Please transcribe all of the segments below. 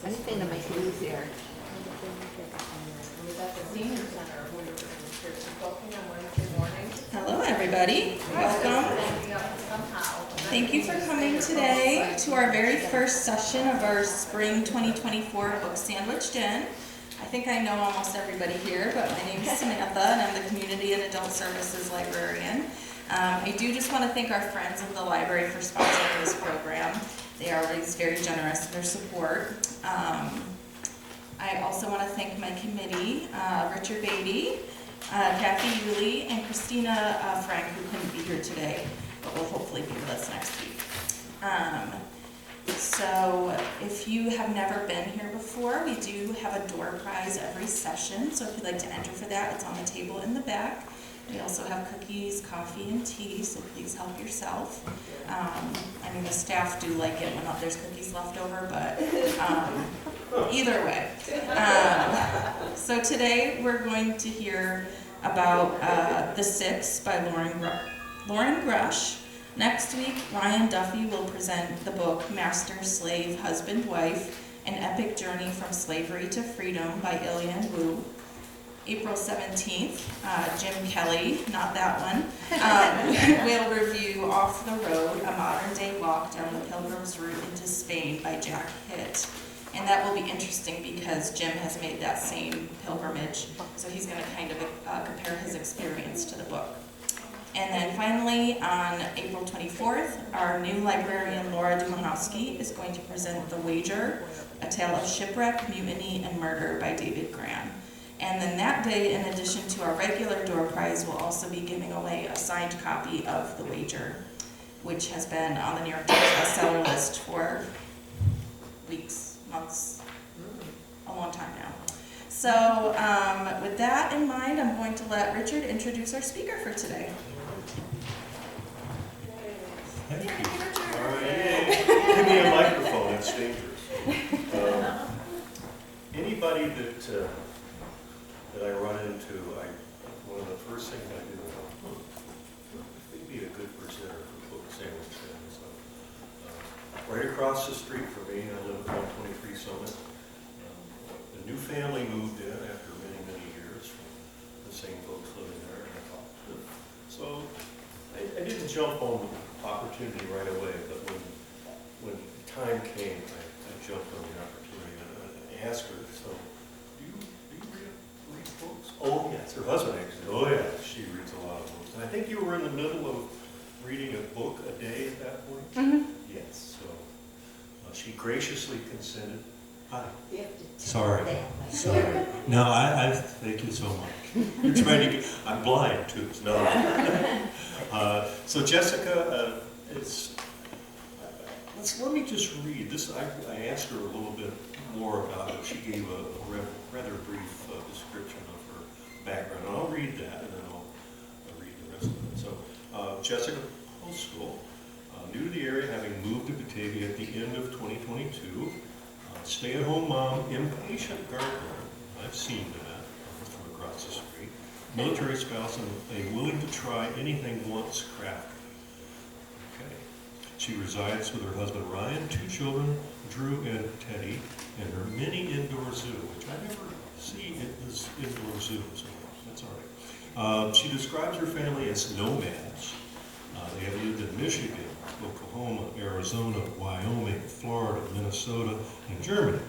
Anything to make it easier. Was at the senior center when we were in church talking on Wednesday morning. Hello, everybody. Welcome. Thank you for coming today to our very first session of our Spring 2024 Book Sandwiched In. I think I know almost everybody here, but my name is Samantha, and I'm the Community and Adult Services Librarian. I do just want to thank our friends of the library for sponsoring this program. They are always very generous in their support. I also want to thank my committee, Richard Beatty, Kathy Yulee, and Christina Frank, who couldn't be here today, but will hopefully be with us next week. So if you have never been here before, we do have a door prize every session, so if you'd like to enter for that, it's on the table in the back. We also have cookies, coffee, and tea, so please help yourself. I mean, the staff do like it when there's cookies left over, but either way. So today we're going to hear about The Six by Loren Grush. Next week, Ryan Duffy will present the book Master, Slave, Husband, Wife, An Epic Journey from Slavery to Freedom by Ilian Wu. April 17th, Jim Kelly, not that one, will review Off the Road, a modern-day walk down the Pilgrim's Route into Spain by Jack Hitt. And that will be interesting because Jim has made that same pilgrimage, so he's going to kind of compare his experience to the book. And then finally, on April 24th, our new librarian, Laura Dumanowski, is going to present The Wager, a tale of shipwreck, mutiny, and murder by David Graham. And then that day, in addition to our regular door prize, we'll also be giving away a signed copy of The Wager, which has been on the New York Times bestseller list for weeks, months, a long time now. So with that in mind, I'm going to let Richard introduce our speaker for today. Thank you. All right. Give me a microphone, it's dangerous. Anybody that I run into, one of the first things I do is, they'd be a good presenter for book sandwich. So, right across the street from me, I live at 123 Summit. A new family moved in after many, many years from the same folks living there. And I thought, so I didn't jump on the opportunity right away, but when time came, I jumped on the opportunity and asked her, so, do you read books? Oh, yes. Her husband actually. Oh, yeah. She reads a lot of books. And I think you were in the middle of reading a book a day at that point? Mm-hmm. Yes. So she graciously consented. Hi. Sorry. No, I thank you so much. You're trying to get, I'm blind too. No. So Jessica, let me just read this. I asked her a little bit more about it. She gave a rather brief description of her background. And I'll read that, and then I'll read the rest of it. So, Jessica Postle, new to the area, having moved to Batavia at the end of 2022, stay-at-home mom, impatient gardener. I've seen that from across the street. Military spouse, and a willing to try anything once crafted. Okay. She resides with her husband Ryan, 2 children, Drew and Teddy, and her mini indoor zoo, which I never see as indoor zoo, so that's all right. She describes her family as nomads. They have lived in Michigan, Oklahoma, Arizona, Wyoming, Florida, Minnesota, and Germany.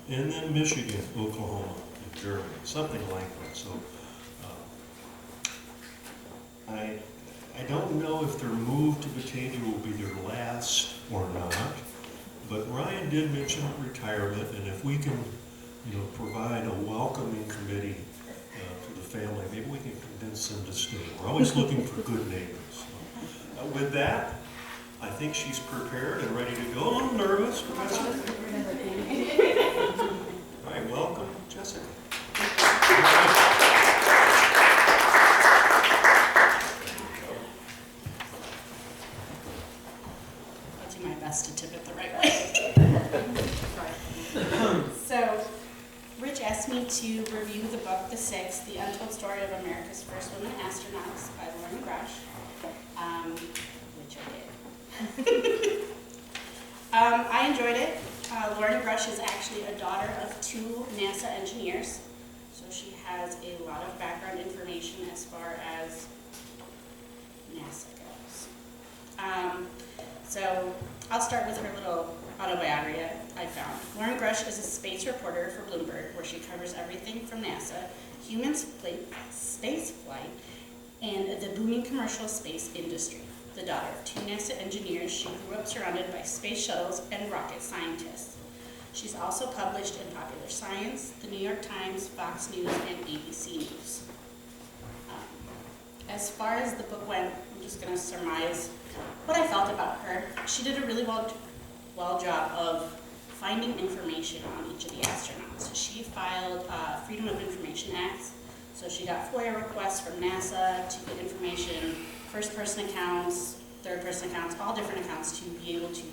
And then Michigan, Oklahoma, and Germany, something like that. So I don't know if their move to Batavia will be their last or not, but Ryan did mention retirement, and if we can, provide a welcoming committee to the family, maybe we can convince them to stay. We're always looking for good neighbors. So, with that, I think she's prepared and ready to go. A little nervous, but that's okay. All right, welcome, Jessica. I'll do my best to tip it the right way. So, Rich asked me to review the book, The Six, The Untold Story of America's First Women Astronauts by Loren Grush, which I did. I enjoyed it. Loren Grush is actually a daughter of 2 NASA engineers, so she has a lot of background information as far as NASA goes. So I'll start with her little autobiography I found. Loren Grush is a space reporter for Bloomberg, where she covers everything from NASA, human space flight, and the booming commercial space industry. The daughter of 2 NASA engineers, she grew up surrounded by space shuttles and rocket scientists. She's also published in Popular Science, The New York Times, Fox News, and ABC News. As far as the book went, I'm just going to surmise what I felt about her. She did a really well job of finding information on each of the astronauts. She filed Freedom of Information Acts, so she got FOIA requests from NASA to get information, first-person accounts, third-person accounts, all different accounts, to be able to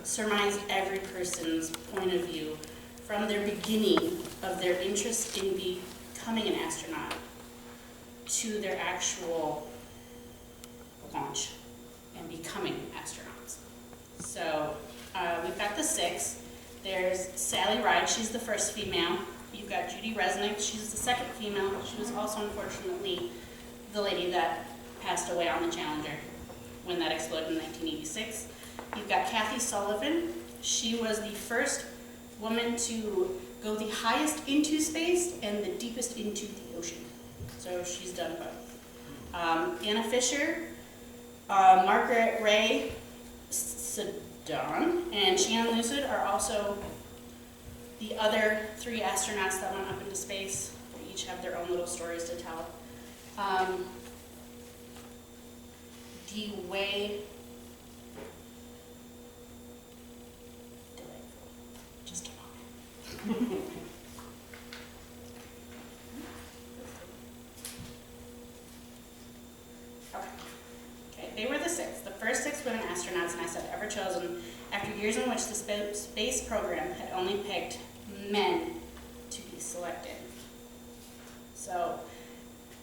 surmise every person's point of view from their beginning of their interest in becoming an astronaut to their actual launch and becoming astronauts. So we've got the 6. There's Sally Ride, she's the first female. You've got Judy Resnick, she's the second female. She was also, unfortunately, the lady that passed away on the Challenger when that exploded in 1986. You've got Kathy Sullivan. She was the first woman to go the highest into space and the deepest into the ocean. So she's done both. Anna Fisher, Margaret Ray Sedon, and Shannon Lucid are also the other 3 astronauts that went up into space. They each have their own little stories to tell. The way, just a moment. Okay, they were the 6, the first 6 women astronauts NASA had ever chosen after years in which the space program had only picked men to be selected. So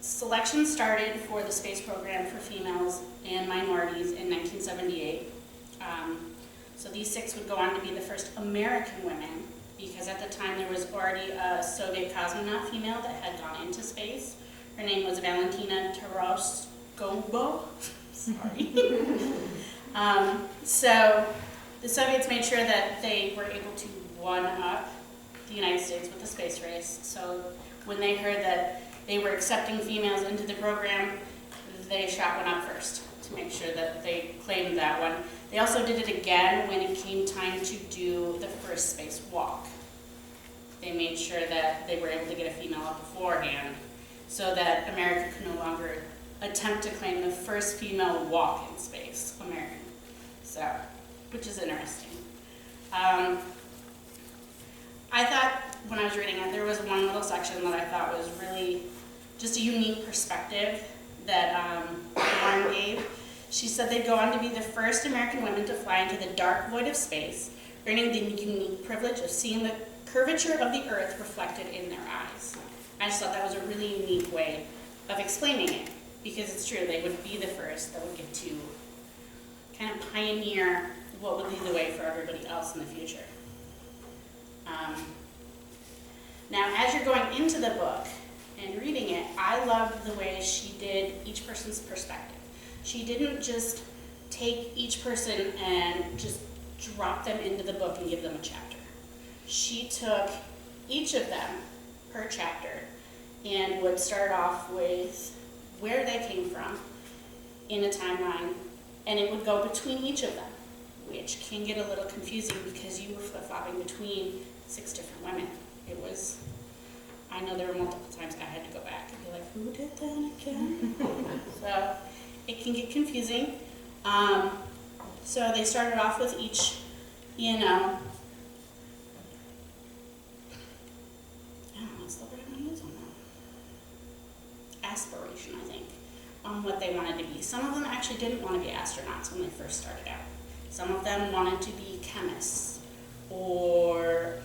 selection started for the space program for females and minorities in 1978. So these 6 would go on to be the first American women, because at the time there was already a Soviet cosmonaut female that had gone into space. Her name was Valentina Tereshkova. Sorry. So the Soviets made sure that they were able to one-up the United States with the space race. So when they heard that they were accepting females into the program, they shot one up first to make sure that they claimed that one. They also did it again when it came time to do the first spacewalk. They made sure that they were able to get a female up beforehand so that America could no longer attempt to claim the first female walk in space, American. So, which is interesting. I thought when I was reading it, there was one little section that I thought was really just a unique perspective that Loren gave. She said they'd go on to be the first American women to fly into the dark void of space, earning the unique privilege of seeing the curvature of the Earth reflected in their eyes. I just thought that was a really unique way of explaining it, because it's true, they would be the first that would get to kind of pioneer what would lead the way for everybody else in the future. Now, as you're going into the book and reading it, I loved the way she did each person's perspective. She didn't just take each person and just drop them into the book and give them a chapter. She took each of them per chapter and would start off with where they came from in a timeline, and it would go between each of them, which can get a little confusing because you were flip-flopping between 6 different women. It was, I know there were multiple times I had to go back and be like, who did that again? So it can get confusing. So they started off with each, I don't know, what's the word I'm going to use on that? Aspiration, I think, on what they wanted to be. Some of them actually didn't want to be astronauts when they first started out. Some of them wanted to be chemists, or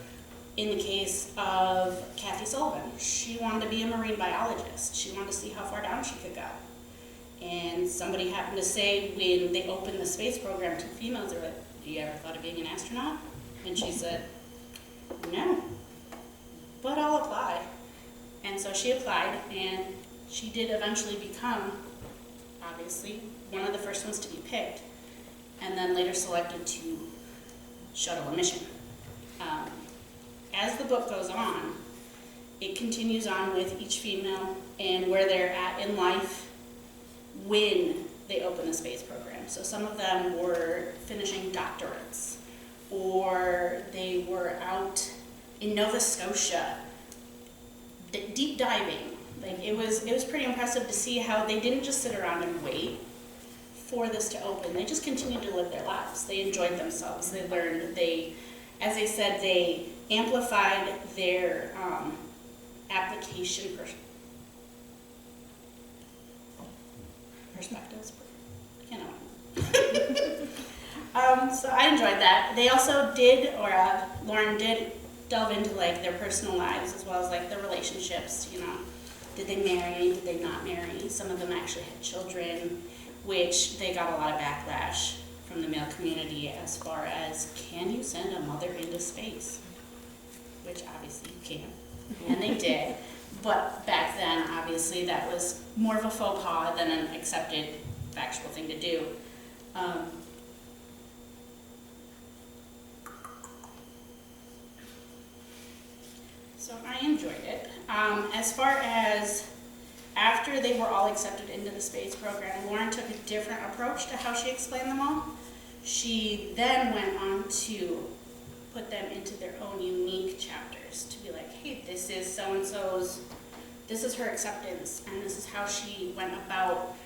in the case of Kathy Sullivan, she wanted to be a marine biologist. She wanted to see how far down she could go. And somebody happened to say when they opened the space program to females, they were like, have you ever thought of being an astronaut? And she said, no, but I'll apply. And so she applied, and she did eventually become, obviously, one of the first ones to be picked, and then later selected to shuttle a mission. As the book goes on, it continues on with each female and where they're at in life when they open the space program. So some of them were finishing doctorates, or they were out in Nova Scotia deep diving. Like it was pretty impressive to see how they didn't just sit around and wait for this to open. They just continued to live their lives. They enjoyed themselves. They learned. They, as they said, they amplified their application perspectives. You know. So I enjoyed that. They also did, or Loren did, delve into like their personal lives as well as like their relationships. You know, did they marry? Did they not marry? Some of them actually had children, which they got a lot of backlash from the male community as far as, can you send a mother into space? Which obviously you can, and they did. But back then, obviously, that was more of a faux pas than an accepted, factual thing to do. So I enjoyed it. As far as after they were all accepted into the space program, Loren took a different approach to how she explained them all. She then went on to put them into their own unique chapters to be like, hey, this is so-and-so's, this is her acceptance, and this is how she went about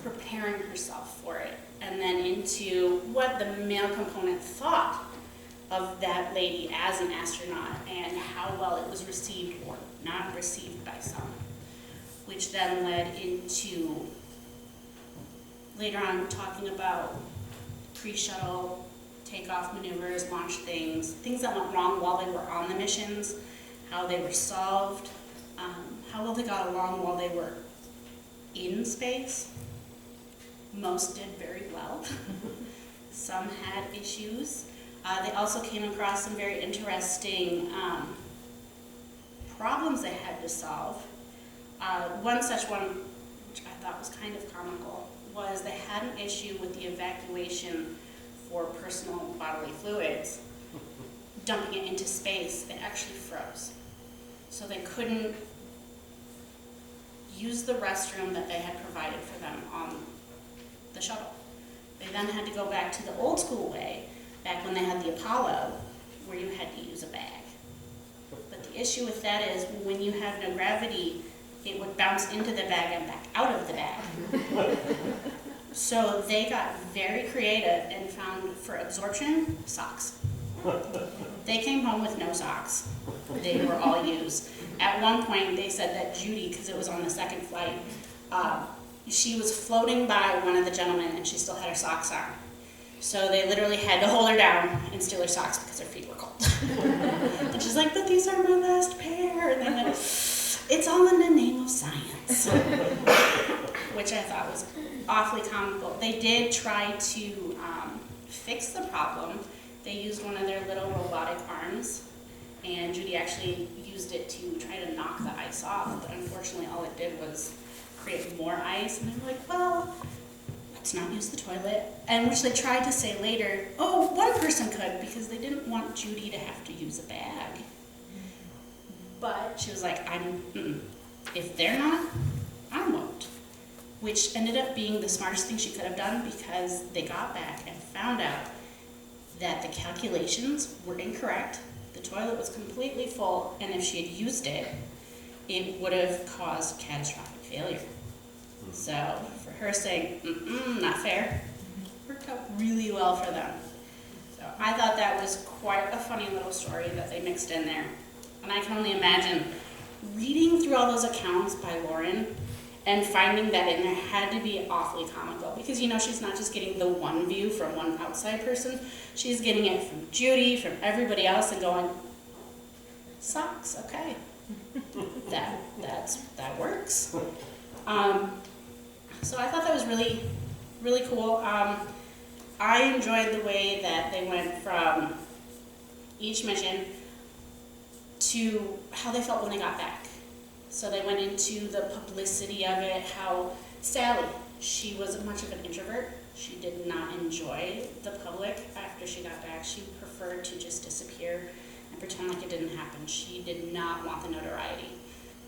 preparing herself for it. And then into what the male component thought of that lady as an astronaut and how well it was received or not received by some. Which then led into later on talking about pre-shuttle takeoff maneuvers, launch things that went wrong while they were on the missions, how they were solved, how well they got along while they were in space. Most did very well. Some had issues. They also came across some very interesting problems they had to solve. One such one, which I thought was kind of comical, was they had an issue with the evacuation for personal bodily fluids. Dumping it into space, it actually froze. So they couldn't use the restroom that they had provided for them on the shuttle. They then had to go back to the old school way, back when they had the Apollo, where you had to use a bag. But the issue with that is when you have no gravity, it would bounce into the bag and back out of the bag. So they got very creative and found for absorption, socks. They came home with no socks. They were all used. At one point, they said that Judy, because it was on the second flight, she was floating by one of the gentlemen and she still had her socks on. So they literally had to hold her down and steal her socks because her feet were cold. And she's like, but these are my last pair. And they went, it's all in the name of science. Which I thought was awfully comical. They did try to fix the problem. They used one of their little robotic arms, and Judy actually used it to try to knock the ice off, but unfortunately all it did was create more ice, and they were like, well, let's not use the toilet. And which they tried to say later, oh, one person could, because they didn't want Judy to have to use a bag. But she was like, if they're not, I won't. Which ended up being the smartest thing she could have done, because they got back and found out that the calculations were incorrect. The toilet was completely full, and if she had used it, it would have caused catastrophic failure. So for her saying, not fair, worked out really well for them. So I thought that was quite a funny little story that they mixed in there. And I can only imagine reading through all those accounts by Loren and finding that in there had to be awfully comical, because you know she's not just getting the one view from one outside person, she's getting it from Judy, from everybody else, and going, socks, okay, that works. So I thought that was really, really cool. I enjoyed the way that they went from each mission to how they felt when they got back. So they went into the publicity of it, how Sally, she was much of an introvert. She did not enjoy the public after she got back. She preferred to just disappear and pretend like it didn't happen. She did not want the notoriety.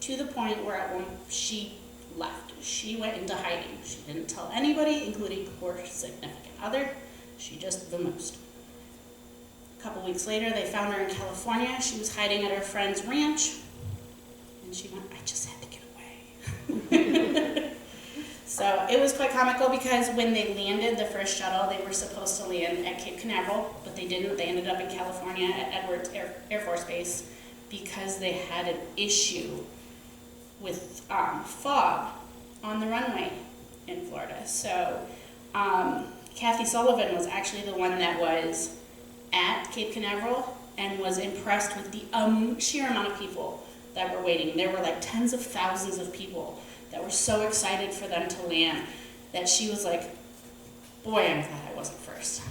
To the point where at one, she left. She went into hiding. She didn't tell anybody, including her significant other. She just vamoosed. A couple weeks later, they found her in California. She was hiding at her friend's ranch. And she went, I just had to get away. So it was quite comical because when they landed the first shuttle, they were supposed to land at Cape Canaveral, but they didn't. They ended up in California at Edwards Air Force Base because they had an issue with fog on the runway in Florida. So Kathy Sullivan was actually the one that was at Cape Canaveral and was impressed with the sheer amount of people that were waiting. There were like tens of thousands of people that were so excited for them to land that she was like, boy, I'm glad I wasn't first.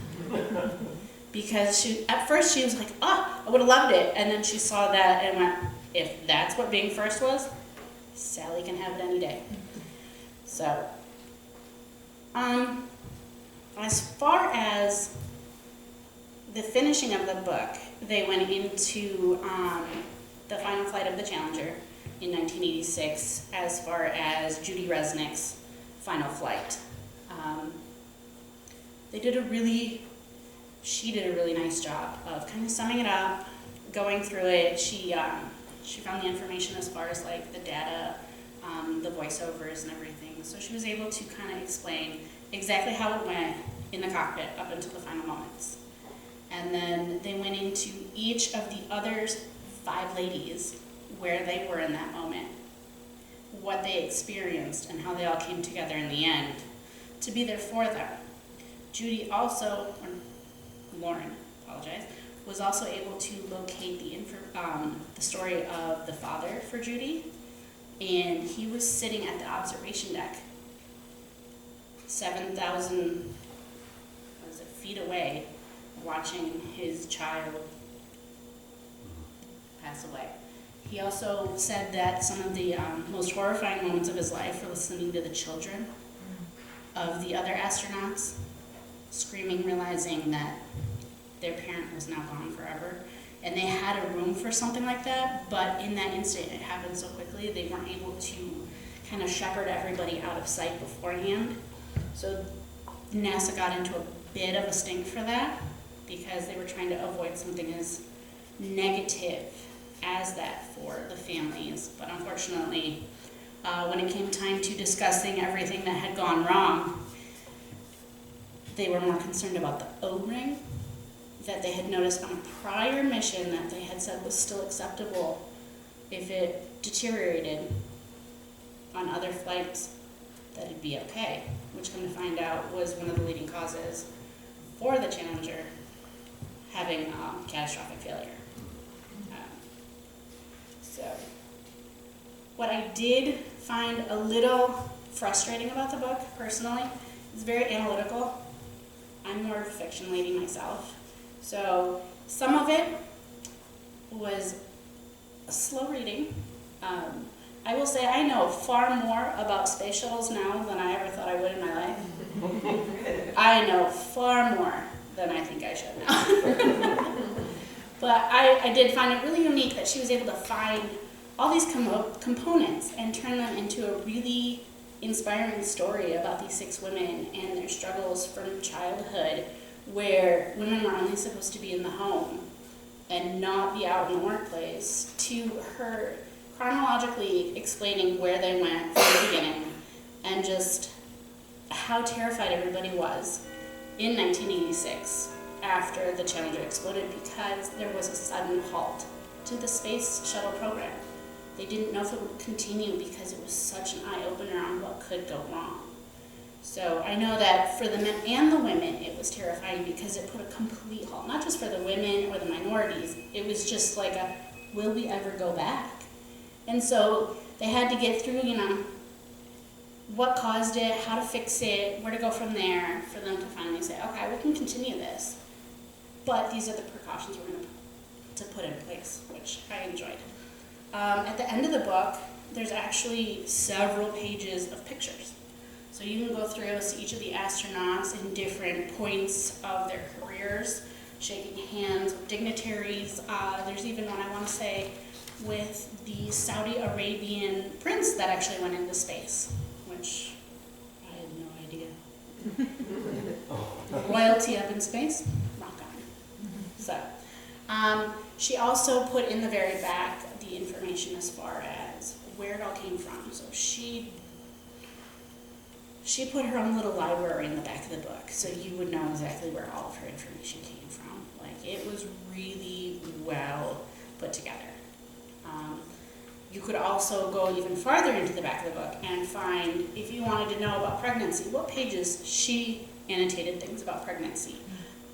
Because at first she was like, oh, I would have loved it. And then she saw that and went, if that's what being first was, Sally can have it any day. So, as far as the finishing of the book, they went into the final flight of the Challenger in 1986 as far as Judy Resnick's final flight. She did a really nice job of kind of summing it up, going through it. She found the information as far as like the data, the voiceovers and everything. So she was able to kind of explain exactly how it went in the cockpit up until the final moments. And then they went into each of the other 5 ladies where they were in that moment, what they experienced, and how they all came together in the end to be there for them. Judy also, or Loren, apologize, was also able to locate the story of the father for Judy, and he was sitting at the observation deck, 7,000 feet away, watching his child pass away. He also said that some of the most horrifying moments of his life were listening to the children of the other astronauts screaming, realizing that their parent was now gone forever. And they had a room for something like that, but in that instant it happened so quickly they weren't able to kind of shepherd everybody out of sight beforehand. So NASA got into a bit of a stink for that because they were trying to avoid something as negative as that for the families. But unfortunately, when it came time to discussing everything that had gone wrong, they were more concerned about the O-ring that they had noticed on a prior mission that they had said was still acceptable if it deteriorated on other flights, that it'd be okay, which come to find out was one of the leading causes for the Challenger having catastrophic failure. So what I did find a little frustrating about the book, personally, is very analytical. I'm more of a fiction lady myself. So some of it was a slow reading. I will say I know far more about space shuttles now than I ever thought I would in my life. I know far more than I think I should now. But I did find it really unique that she was able to find all these components and turn them into a really inspiring story about these 6 women and their struggles from childhood, where women were only supposed to be in the home and not be out in the workplace, to her chronologically explaining where they went from the beginning and just how terrified everybody was in 1986 after the Challenger exploded, because there was a sudden halt to the space shuttle program. They didn't know if it would continue because it was such an eye-opener on what could go wrong. So I know that for the men and the women, it was terrifying because it put a complete halt, not just for the women or the minorities. It was just like a, will we ever go back? And so they had to get through, what caused it, how to fix it, where to go from there, for them to finally say, okay, we can continue this, but these are the precautions we're going to to put in place, which I enjoyed. At the end of the book, there's actually several pages of pictures. So you can go through, see each of the astronauts in different points of their careers, shaking hands with dignitaries. There's even one, I want to say, with the Saudi Arabian prince that actually went into space, which I had no idea. Royalty up in space, rock on. So, she also put in the very back the information as far as where it all came from. So she put her own little library in the back of the book, so you would know exactly where all of her information came from. Like, it was really well put together. You could also go even farther into the back of the book and find, if you wanted to know about pregnancy, what pages she annotated things about pregnancy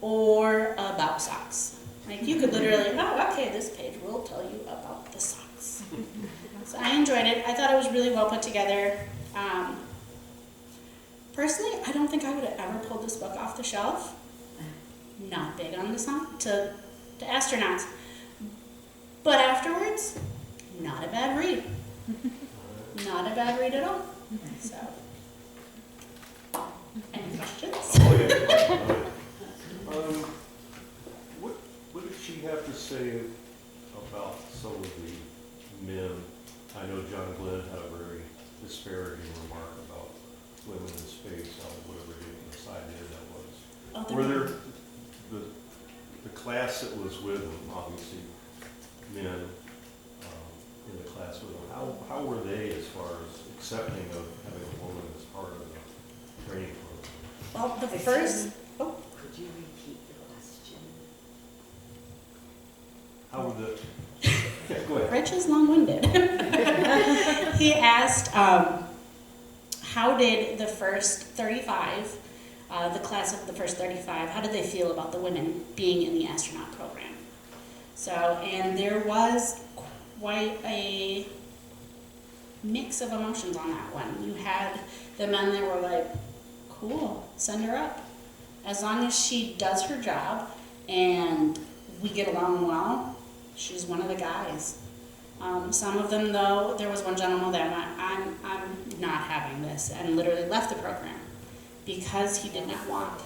or about socks. Like, you could literally, oh, okay, this page will tell you about the socks. So I enjoyed it. I thought it was really well put together. Personally, I don't think I would have ever pulled this book off the shelf. Not big on the to astronauts. But afterwards, not a bad read. Not a bad read at all. So, any questions? Oh, yeah. What did she have to say about some of the men? I know John Glenn had a very disparaging remark about women in space, whatever the side there that was. Oh, Were there the class that was with them, obviously men in the class with them, how were they as far as accepting of having a woman as part of the training program? Well, the first, Could you repeat the question? How would the, yeah, go ahead. Rich is long-winded. He asked, how did the first 35, the class of the first 35, how did they feel about the women being in the astronaut program? So, and there was quite a mix of emotions on that one. You had the men that were like, cool, send her up. As long as she does her job and we get along well, she's one of the guys. Some of them, though, there was one gentleman that I'm not having this, and literally left the program because he did not want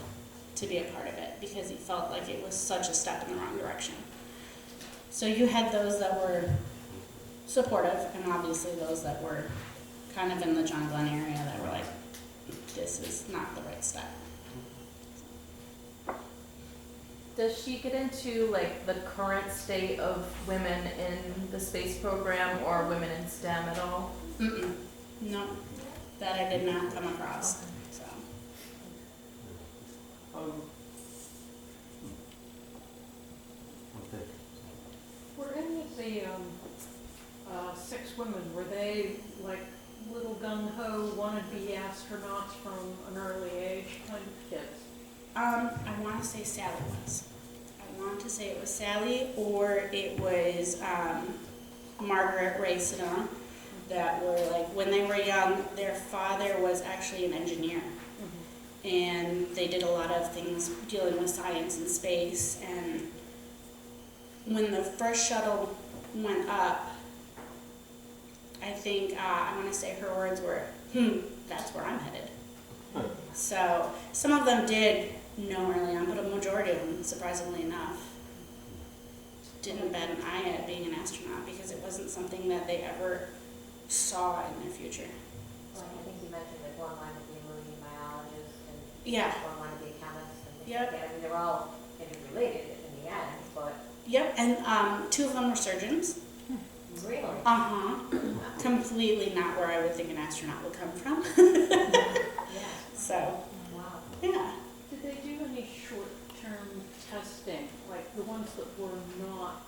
to be a part of it, because he felt like it was such a step in the wrong direction. So you had those that were supportive, and obviously those that were kind of in the John Glenn area that were like, this is not the right step. Does she get into like the current state of women in the space program or women in STEM at all? Mm-mm. No, that I did not come across. So. Okay. Were any of the 6 women, were they like little gung-ho, wanna-be astronauts from an early age kind of kids? I want to say Sally was. I want to say it was Sally, or it was Margaret Ray Sedona, that were like, when they were young, their father was actually an engineer. And they did a lot of things dealing with science and space. And when the first shuttle went up, I think, I want to say her words were, that's where I'm headed. So some of them did know early on, but a majority of them, surprisingly enough, didn't bat an eye at being an astronaut because it wasn't something that they ever saw in their future. Well, I think you mentioned that one wanted to be a marine biologist and Yeah. one wanted to be a chemist and things Yep. like that. I mean, they're all interrelated in the end, but Yep, and 2 of them were surgeons. really, Completely not where I would think an astronaut would come from. yeah, So, wow. yeah. Did they do any short-term testing, like the ones that were not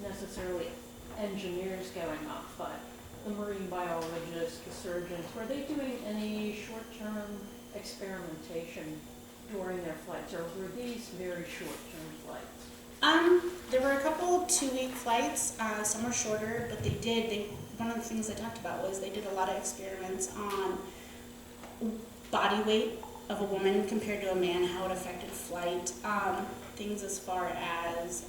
necessarily engineers going up, but the marine biologists, the surgeons, were they doing any short-term experimentation during their flights, or were these very short-term flights? There were a couple 2-week flights, some were shorter, but one of the things they talked about was they did a lot of experiments on body weight of a woman compared to a man, how it affected flight, things as far as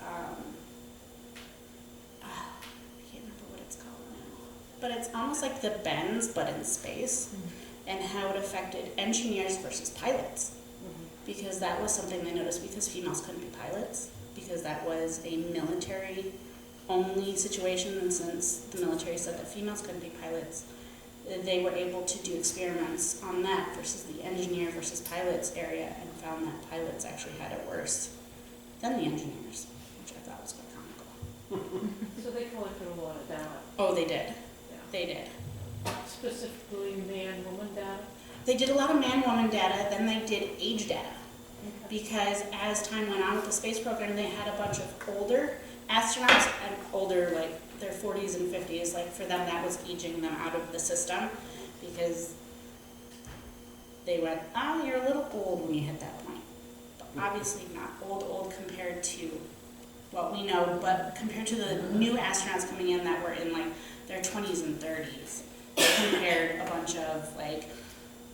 but it's almost like the bends, but in space, and how it affected engineers versus pilots. Because that was something they noticed, because females couldn't be pilots, because that was a military-only situation, and since the military said that females couldn't be pilots, they were able to do experiments on that versus the engineer versus pilots area, and found that pilots actually had it worse than the engineers, which I thought was quite comical. So they collected a lot of data. Oh, they did. Yeah. They did. Specifically man-woman data. They did a lot of man-woman data, then they did age data. Because as time went on with the space program, they had a bunch of older astronauts, and older, like their 40s and 50s, like for them that was aging them out of the system, because they went, oh, you're a little old when you hit that point. But obviously not old compared to what we know, but compared to the new astronauts coming in that were in like their 20s and 30s, compared a bunch of like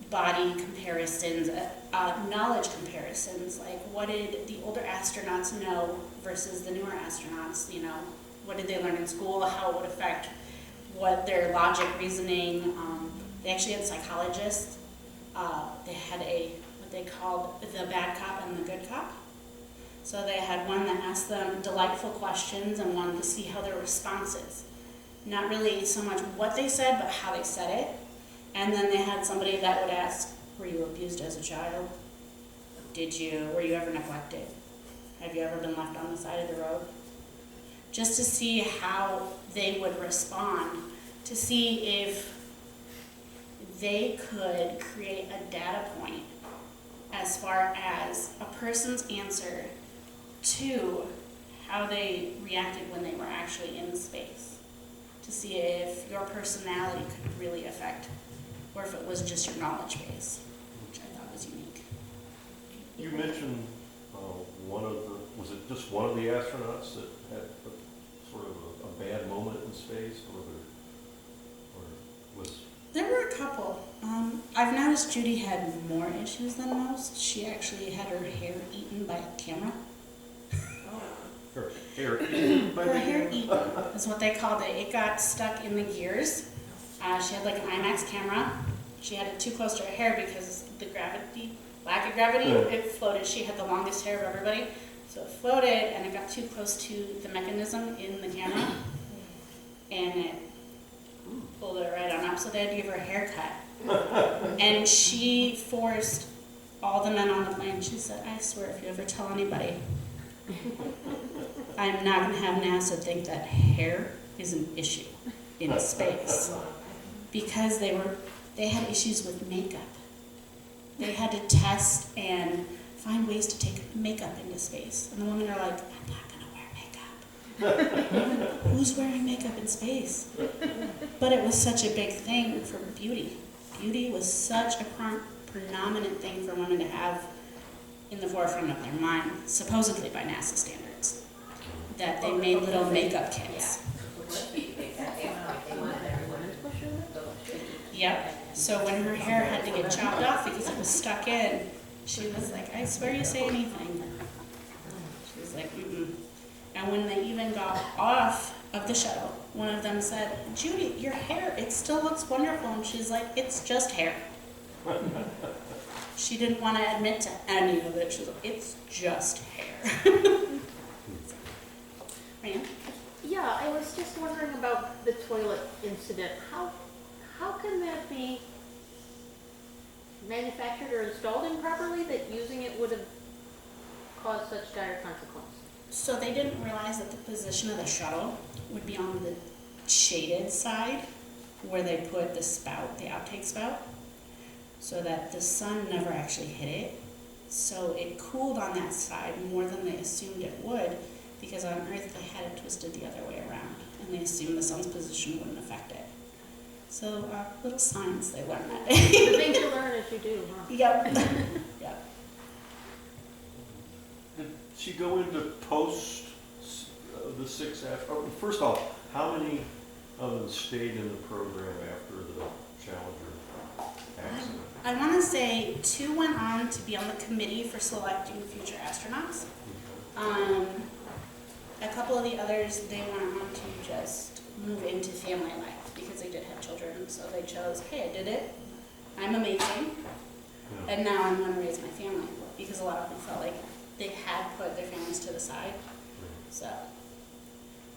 body comparisons, knowledge comparisons, like what did the older astronauts know versus the newer astronauts, you know, what did they learn in school, how it would affect what their logic, reasoning, they actually had psychologists, they had what they called the bad cop and the good cop. So they had one that asked them delightful questions and wanted to see how their responses, not really so much what they said, but how they said it. And then they had somebody that would ask, were you abused as a child? Were you ever neglected? Have you ever been left on the side of the road? Just to see how they would respond, to see if they could create a data point as far as a person's answer to how they reacted when they were actually in space, to see if your personality could really affect, or if it was just your knowledge base, which I thought was unique. You mentioned was it just one of the astronauts that had sort of a bad moment in space, or was? There were a couple. I've noticed Judy had more issues than most. She actually had her hair eaten by a camera. Her hair eaten by Her the hair camera? eaten is what they called it. It got stuck in the gears. She had like an IMAX camera. She had it too close to her hair because the lack of gravity, it floated. She had the longest hair of everybody. So it floated and it got too close to the mechanism in the camera. And it pulled it right on up. So they had to give her a haircut. And she forced all the men on the plane. She said, I swear if you ever tell anybody, I'm not going to have NASA think that hair is an issue in space. Because they had issues with makeup. They had to test and find ways to take makeup into space. And the women are like, I'm not going to wear makeup. Who's wearing makeup in space? But it was such a big thing for beauty. Beauty was such a predominant thing for women to have in the forefront of their mind, supposedly by NASA standards, that they made little makeup kits. Yep. So when her hair had to get chopped off because it was stuck in, she was like, I swear you say anything. She was like, mm-mm. And when they even got off of the shuttle, one of them said, Judy, your hair, it still looks wonderful. And she's like, it's just hair. She didn't want to admit to any of it. She was like, it's just hair. Ryan? Yeah, I was just wondering about the toilet incident. How can that be manufactured or installed improperly that using it would have caused such dire consequences? So they didn't realize that the position of the shuttle would be on the shaded side where they put the spout, the outtake spout, so that the sun never actually hit it. So it cooled on that side more than they assumed it would, because on Earth they had it twisted the other way around, and they assumed the sun's position wouldn't affect it. So little science they learned that. The things you learn as you do, huh? Yep. Yep. Did she go into post the 6 astronauts? First off, how many of them stayed in the program after the Challenger accident? I want to say 2 went on to be on the committee for selecting future astronauts. A couple of the others, they went on to just move into family life because because they did have children, so they chose, hey, I did it, I'm amazing, Yeah. and now I'm going to raise my family, because a lot of them felt like they had put their families to the side. So,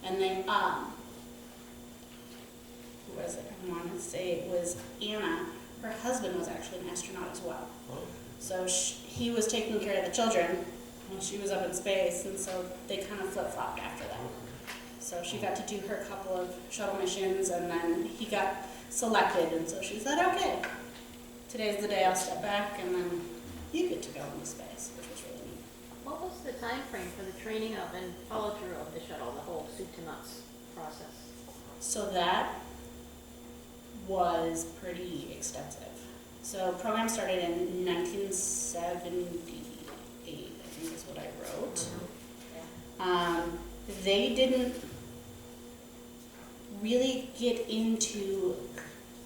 and then, who was it? I want to say it was Anna. Her husband was actually an astronaut as well. Oh, So he was taking care of the children when she was up in space, and so they kind of flip-flopped after that. So she got to do her couple of shuttle missions, and then he got selected, and so she said, okay, today's the day I'll step back, and then you get to go into space, which was really neat. What was the time frame for the training of and follow-through of the shuttle, the whole soup to nuts process? So that was pretty extensive. So program started in 1978, I think is what I wrote. They didn't really get into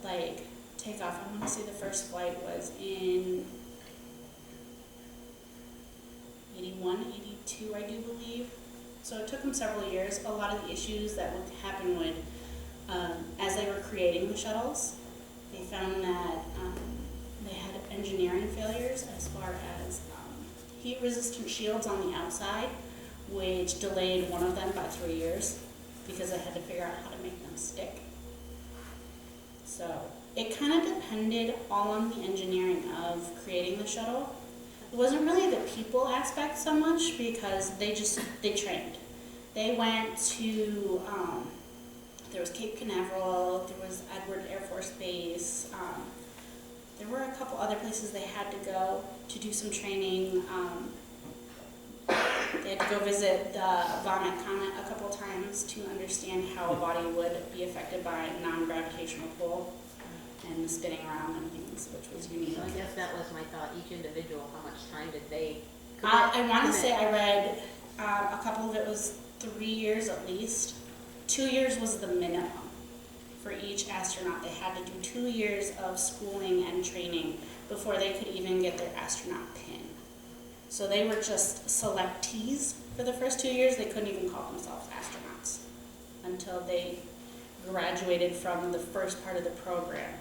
like takeoff. I want to say the first flight was in 81, 82, I do believe. So it took them several years. A lot of the issues that would happen would, as they were creating the shuttles, they found that they had engineering failures as far as heat-resistant shields on the outside, which delayed one of them by 3 years because they had to figure out how to make them stick. So it kind of depended all on the engineering of creating the shuttle. It wasn't really the people aspect so much because they trained. They went to, there was Cape Canaveral, there was Edward Air Force Base, there were a couple other places they had to go to do some training. They had to go visit the Vomit Comet a couple times to understand how a body would be affected by non-gravitational pull and the spinning around and things, which was unique. So I guess that was my thought, each individual, how much time did they I want to commit? say I read a couple of it was 3 years at least. 2 years was the minimum for each astronaut. They had to do 2 years of schooling and training before they could even get their astronaut pin. So they were just selectees for the first 2 years. They couldn't even call themselves astronauts until they graduated from the first part of the program,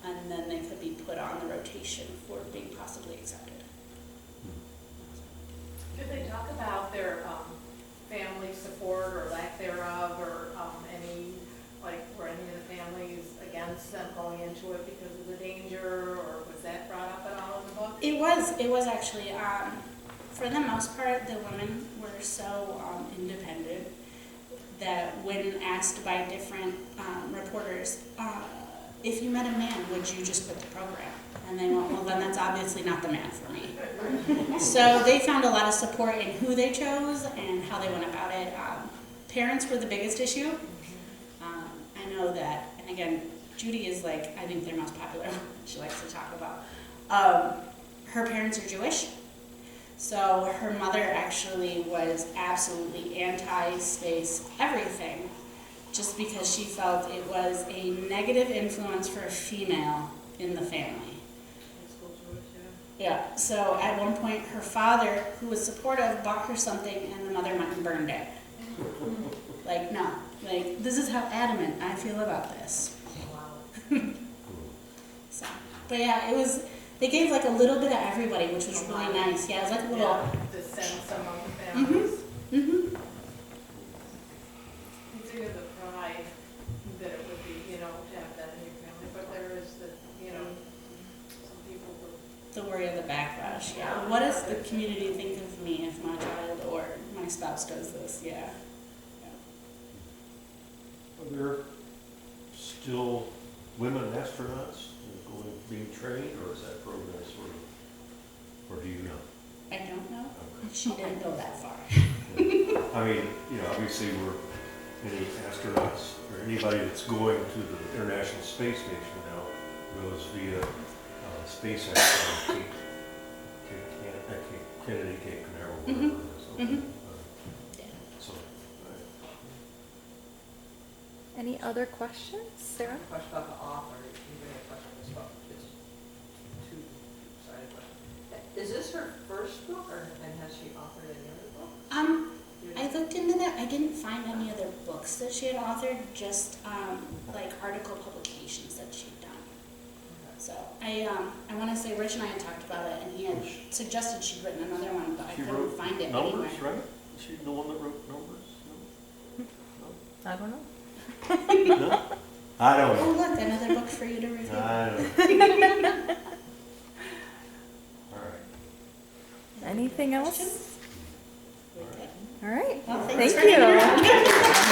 and then they could be put on the rotation for being possibly accepted. Did they talk about their family support or lack thereof, or any, like, were any of the families against them going into it because of the danger, or was that brought up at all in the book? It was actually, for the most part, the women were so independent that when asked by different reporters, if you met a man, would you just quit the program? And they went, well, then that's obviously not the man for me. So they found a lot of support in who they chose and how they went about it. Parents were the biggest issue. I know that, and again, Judy is like, I think their most popular one she likes to talk about. Her parents are Jewish. So her mother actually was absolutely anti-space everything, just because she felt it was a negative influence for a female in the family. Yeah, so at one point her father, who was supportive, bought her something and the mother went and burned it. Like, no, like, this is how adamant I feel about this. So, but yeah, it was, they gave like a little bit of everybody, which was really nice. Yeah, it was like a little. To send some of the families. Mm-hmm. Consider the pride that it would be, to have that in your family, but there is the, some people who. The worry of the backlash, yeah. What does the community think of me if my child or my spouse does this? Yeah. Are there still women astronauts being trained, or is that program sort of, or do you know? I don't know. She didn't go that far. I mean, obviously any astronauts or anybody that's going to the International Space Station now goes via SpaceX or Kennedy, Cape Canaveral, whatever it is. Okay. Yeah. So, Any other questions, Sarah? Question about the author, you may have touched on this, but it's two-sided question. Is this her first book, and has she authored any other books? I looked into that. I didn't find any other books that she had authored, just like article publications that she'd done. So I want to say Rich and I had talked about it, and he had suggested she'd written another one, but I She couldn't wrote find it numbers, anywhere. right? Is she the one that wrote numbers? I don't know. No? No? I don't Oh, know. look, another book for you to review. I don't know. All right. Anything else? Questions? We're good. All right. Well, Thank thanks for you. hanging around.